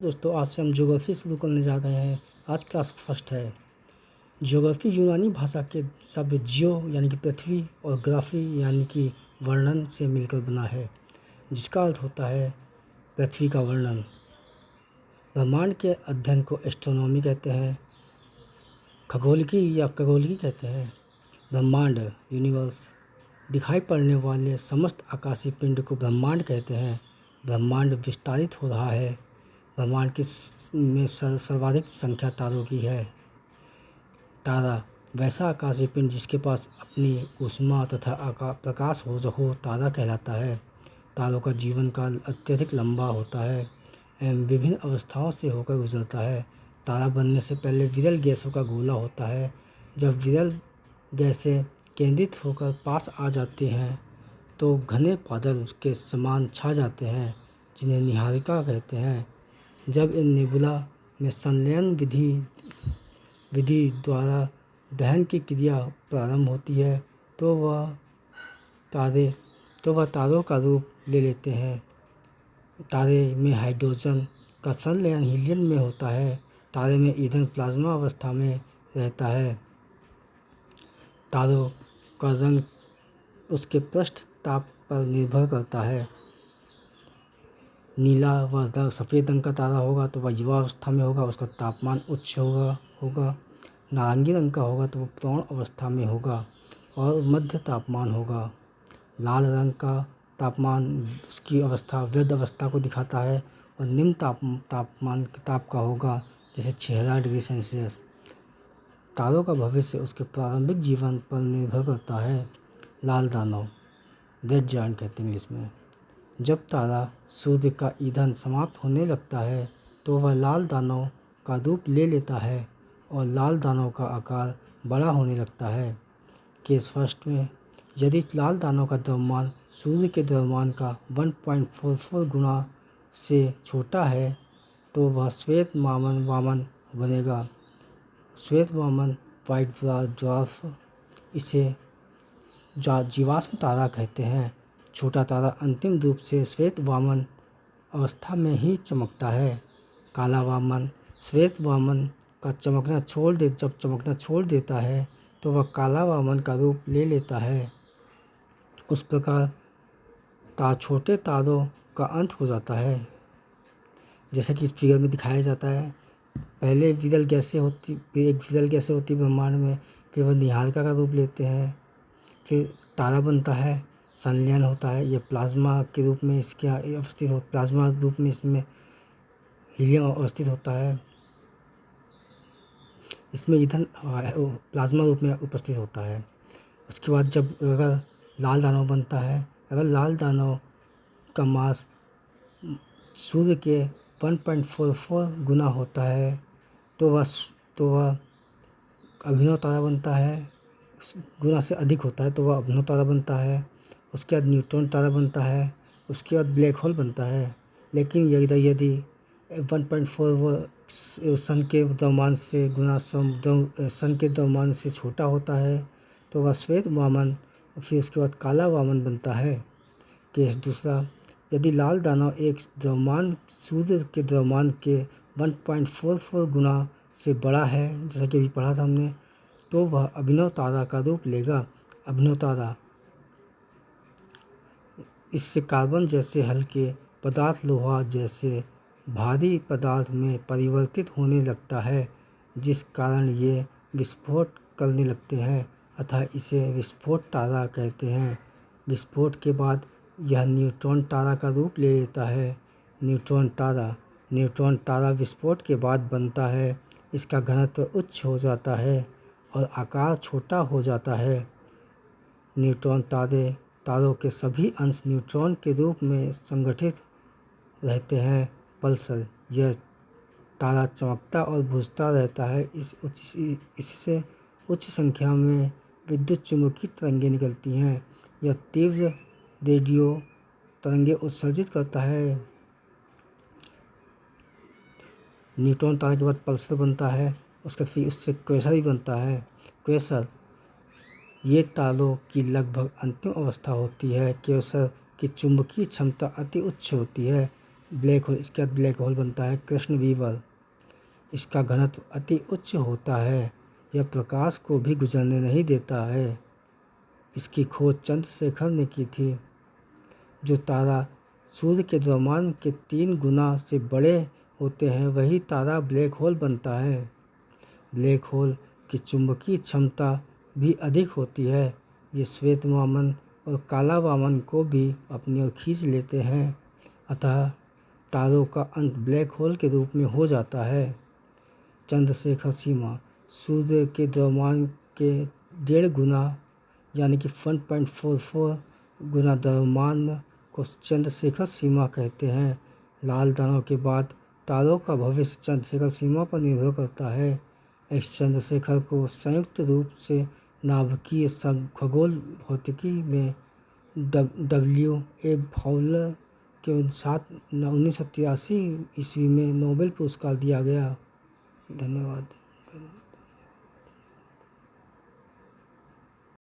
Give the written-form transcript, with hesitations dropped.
दोस्तों, आज से हम ज्योग्राफी शुरू करने जा रहे हैं। आज क्लास फर्स्ट है। ज्योग्राफी यूनानी भाषा के शब्द जियो यानी कि पृथ्वी और ग्राफी यानी कि वर्णन से मिलकर बना है, जिसका अर्थ होता है पृथ्वी का वर्णन। ब्रह्मांड के अध्ययन को एस्ट्रोनॉमी कहते हैं। खगोलिकी कहते हैं। ब्रह्मांड यूनिवर्स, दिखाई पड़ने वाले समस्त आकाशीय पिंड को ब्रह्मांड कहते हैं। ब्रह्मांड विस्तारित हो रहा है। ब्रह्मांड में सर्वाधिक संख्या तारों की है। तारा वैसा आकाशीय पिंड जिसके पास अपनी ऊष्मा तथा प्रकाश हो तारा कहलाता है। तारों का जीवन काल अत्यधिक लंबा होता है एवं विभिन्न अवस्थाओं से होकर गुजरता है। तारा बनने से पहले विरल गैसों का गोला होता है। जब विरल गैसें केंद्रित होकर पास आ जाती हैं तो घने बादल के समान छा जाते हैं, जिन्हें नीहारिका कहते हैं। जब इन नेबुला में संलयन विधि द्वारा दहन की क्रिया प्रारंभ होती है तो वह तारों का रूप ले लेते हैं। तारे में हाइड्रोजन का संलयन हीलियम में होता है। तारे में ईंधन प्लाज्मा अवस्था में रहता है। तारों का रंग उसके पृष्ठ ताप पर निर्भर करता है। नीला व सफ़ेद रंग का तारा होगा तो वह युवावस्था में होगा, उसका तापमान उच्च होगा। नारंगी रंग का होगा तो वह प्रौढ़ अवस्था में होगा और मध्य तापमान होगा। लाल रंग का तापमान उसकी अवस्था वृद्ध अवस्था को दिखाता है और निम्न ताप का होगा, जैसे 6000 डिग्री सेल्सियस। तारों का भविष्य उसके प्रारंभिक जीवन पर निर्भर करता है। लाल दानव, रेड जायंट कहते हैं इंग्लिश में। जब तारा सूर्य का ईंधन समाप्त होने लगता है तो वह लाल दानव का रूप ले लेता है और लाल दानव का आकार बड़ा होने लगता है। केस फर्स्ट में, यदि लाल दानव का द्रव्यमान सूर्य के द्रव्यमान का 1.44 गुना से छोटा है तो वह श्वेत वामन बनेगा। श्वेत वामन वाइट ड्वार्फ, इसे जीवाश्म तारा कहते हैं। छोटा तारा अंतिम रूप से श्वेत वामन अवस्था में ही चमकता है। काला वामन श्वेत वामन का जब चमकना छोड़ देता है तो वह काला वामन का रूप ले लेता है। उस प्रकार छोटे तारों का अंत हो जाता है, जैसा कि इस फिगर में दिखाया जाता है। पहले एक विरल गैसें होती ब्रह्मांड में, फिर वह नीहारिका का रूप लेते हैं, फिर तारा बनता है, संलयन होता है। ये प्लाज्मा के रूप में प्लाज्मा रूप में इसमें हीलियम अवस्थित होता है। इसमें ईंधन प्लाज्मा रूप में उपस्थित होता है। उसके बाद जब अगर लाल दानव बनता है, अगर लाल दानव का मास सूर्य के 1.44 गुना होता है तो वह अभिनव तारा बनता है। गुना से अधिक होता है तो वह अभिनव तारा बनता है। उसके बाद न्यूट्रॉन तारा बनता है। उसके बाद ब्लैक होल बनता है। लेकिन यदि 1.4 सन के द्रव्यमान से सन के द्रव्यमान से छोटा होता है तो वह श्वेत वामन, फिर उसके बाद काला वामन बनता है। केस दूसरा, यदि लाल दानव एक द्रव्यमान सूर्य के द्रव्यमान के 1.44 गुना से बड़ा है, जैसा कि अभी पढ़ा था हमने, तो वह अभिनव तारा का रूप लेगा। अभिनव तारा, इससे कार्बन जैसे हल्के पदार्थ लोहा जैसे भारी पदार्थ में परिवर्तित होने लगता है, जिस कारण ये विस्फोट करने लगते हैं, अतः इसे विस्फोट तारा कहते हैं। विस्फोट के बाद यह न्यूट्रॉन तारा का रूप ले लेता है। न्यूट्रॉन तारा विस्फोट के बाद बनता है। इसका घनत्व उच्च हो जाता है और आकार छोटा हो जाता है। न्यूट्रॉन तारों के सभी अंश न्यूट्रॉन के रूप में संगठित रहते हैं। पल्सर, यह तारा चमकता और बुझता रहता है। इससे उच्च संख्या में विद्युत चुम्बकीय तरंगें निकलती हैं। यह तीव्र रेडियो तरंगें उत्सर्जित करता है। न्यूट्रॉन तारा के बाद पल्सर बनता है। उसके फिर उससे क्वेसर भी बनता है। क्वेसर, ये तारों की लगभग अंतिम अवस्था होती है। क्वेसर की चुंबकीय क्षमता अति उच्च होती है। ब्लैक होल, इसके बाद ब्लैक होल बनता है कृष्ण वीवर। इसका घनत्व अति उच्च होता है, यह प्रकाश को भी गुजरने नहीं देता है। इसकी खोज चंद्रशेखर ने की थी। जो तारा सूर्य के द्रव्यमान के 3 गुना से बड़े होते हैं वही तारा ब्लैक होल बनता है। ब्लैक होल की चुंबकीय क्षमता भी अधिक होती है। ये श्वेत वामन और काला वामन को भी अपनी ओर खींच लेते हैं, अतः तारों का अंत ब्लैक होल के रूप में हो जाता है। चंद्रशेखर सीमा सूर्य के द्रव्यमान के 1.5 गुना यानी कि 1.44 गुना द्रव्यमान को चंद्रशेखर सीमा कहते हैं। लाल दानव के बाद तारों का भविष्य चंद्रशेखर सीमा पर निर्भर करता है। इस चंद्रशेखर को संयुक्त रूप से नाभिकीय खगोल भौतिकी में W.A. फाउलर के साथ 1983 ईस्वी में नोबेल पुरस्कार दिया गया। धन्यवाद।